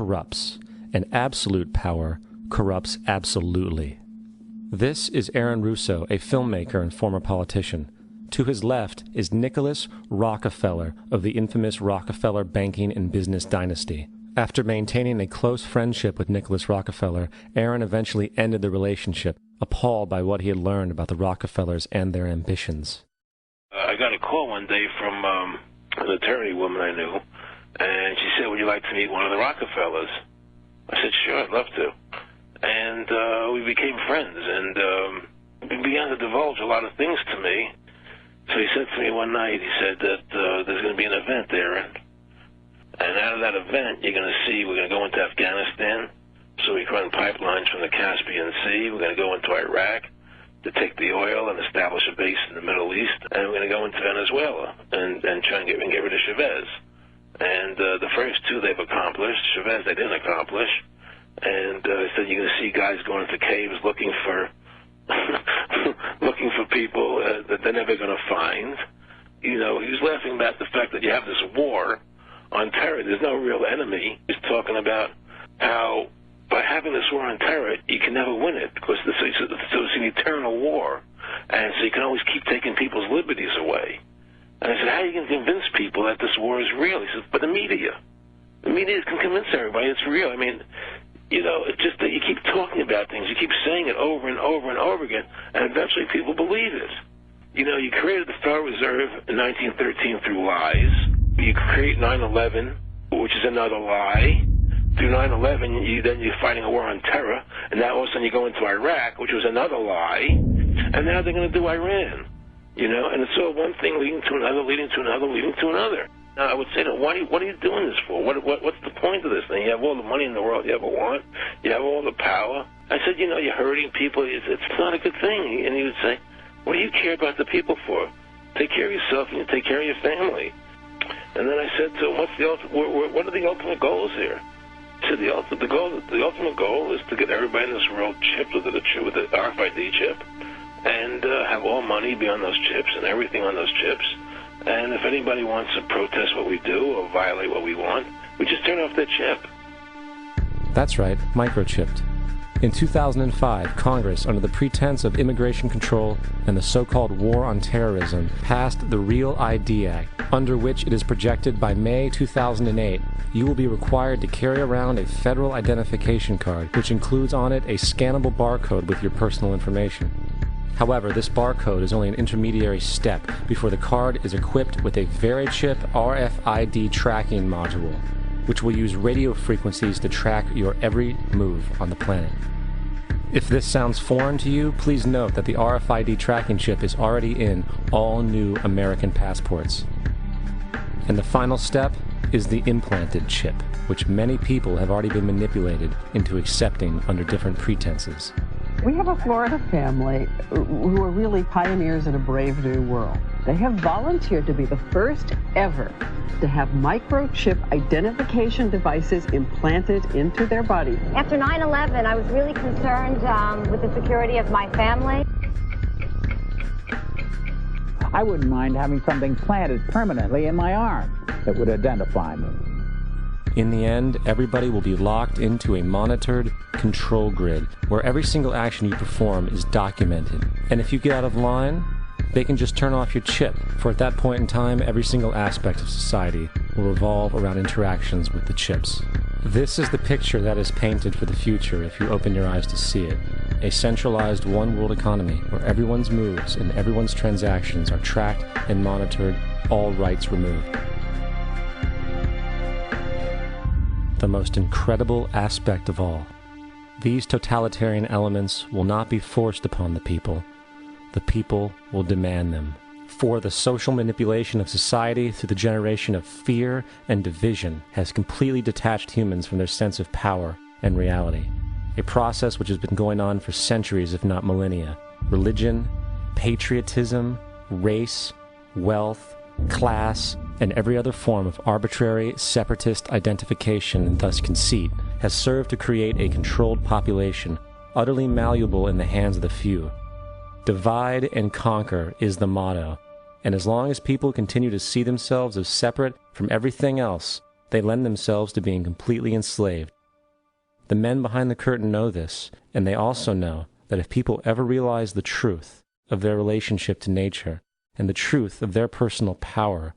corrupts, and absolute power corrupts absolutely. This is Aaron Russo, a filmmaker and former politician. To his left is Nicholas Rockefeller of the infamous Rockefeller banking and business dynasty. After maintaining a close friendship with Nicholas Rockefeller, Aaron eventually ended the relationship, appalled by what he had learned about the Rockefellers and their ambitions. I got a call one day from an attorney woman I knew, and she said, "Would you like to meet one of the Rockefellers?" I said, "Sure, I'd love to." And we became friends, and he began to divulge a lot of things to me. So he said to me one night, he said that there's going to be an event there, and out of that event, you're going to see we're going to go into Afghanistan, so we can run pipelines from the Caspian Sea. We're going to go into Iraq to take the oil and establish a base in the Middle East, and we're going to go into Venezuela and try and get rid of Chavez. And the first two they've accomplished. Chavez they didn't accomplish. And he said you're going to see guys going into caves looking for looking for people that they're never going to find. You know, he was laughing about the fact that you have this war on terror. There's no real enemy. He's talking about how by having this war on terror, you can never win it because it's an eternal war. And so you can always keep taking people's liberties away. And I said, how are you going to convince people that this war is real? He says, but the media. The media can convince everybody it's real. I mean, you know, it's just that you keep talking about things. You keep saying it over and over and over again, and eventually people believe it. You know, you created the Federal Reserve in 1913 through lies. You create 9/11, which is another lie. Through 9/11, then you're fighting a war on terror, and now all of a sudden you go into Iraq, which was another lie, and now they're going to do Iran. You know, and it's all one thing leading to another, leading to another, leading to another. Now, I would say, what are you doing this for? What's the point of this thing? You have all the money in the world you ever want. You have all the power. I said, you know, you're hurting people. It's not a good thing. And he would say, what do you care about the people for? Take care of yourself and you take care of your family. And then I said to him, what are the ultimate goals here? He said, the ultimate goal is to get everybody in this world chipped with the RFID chip and have all money be on those chips and everything on those chips. And if anybody wants to protest what we do or violate what we want, we just turn off their chip. That's right, microchipped. In 2005, Congress, under the pretense of immigration control and the so-called war on terrorism, passed the Real ID Act, under which it is projected by May 2008, you will be required to carry around a federal identification card, which includes on it a scannable barcode with your personal information. However, this barcode is only an intermediary step before the card is equipped with a VeriChip RFID tracking module, which will use radio frequencies to track your every move on the planet. If this sounds foreign to you, please note that the RFID tracking chip is already in all new American passports. And the final step is the implanted chip, which many people have already been manipulated into accepting under different pretenses. We have a Florida family who are really pioneers in a brave new world. They have volunteered to be the first ever to have microchip identification devices implanted into their body. After 9/11, I was really concerned with the security of my family. I wouldn't mind having something planted permanently in my arm that would identify me. In the end, everybody will be locked into a monitored control grid where every single action you perform is documented. And if you get out of line, they can just turn off your chip, for at that point in time, every single aspect of society will revolve around interactions with the chips. This is the picture that is painted for the future if you open your eyes to see it. A centralized one-world economy where everyone's moves and everyone's transactions are tracked and monitored, all rights removed. The most incredible aspect of all. These totalitarian elements will not be forced upon the people. The people will demand them. For the social manipulation of society through the generation of fear and division has completely detached humans from their sense of power and reality. A process which has been going on for centuries, if not millennia. Religion, patriotism, race, wealth, class, and every other form of arbitrary, separatist identification and thus conceit has served to create a controlled population, utterly malleable in the hands of the few. Divide and conquer is the motto, and as long as people continue to see themselves as separate from everything else, they lend themselves to being completely enslaved. The men behind the curtain know this, and they also know that if people ever realize the truth of their relationship to nature and the truth of their personal power,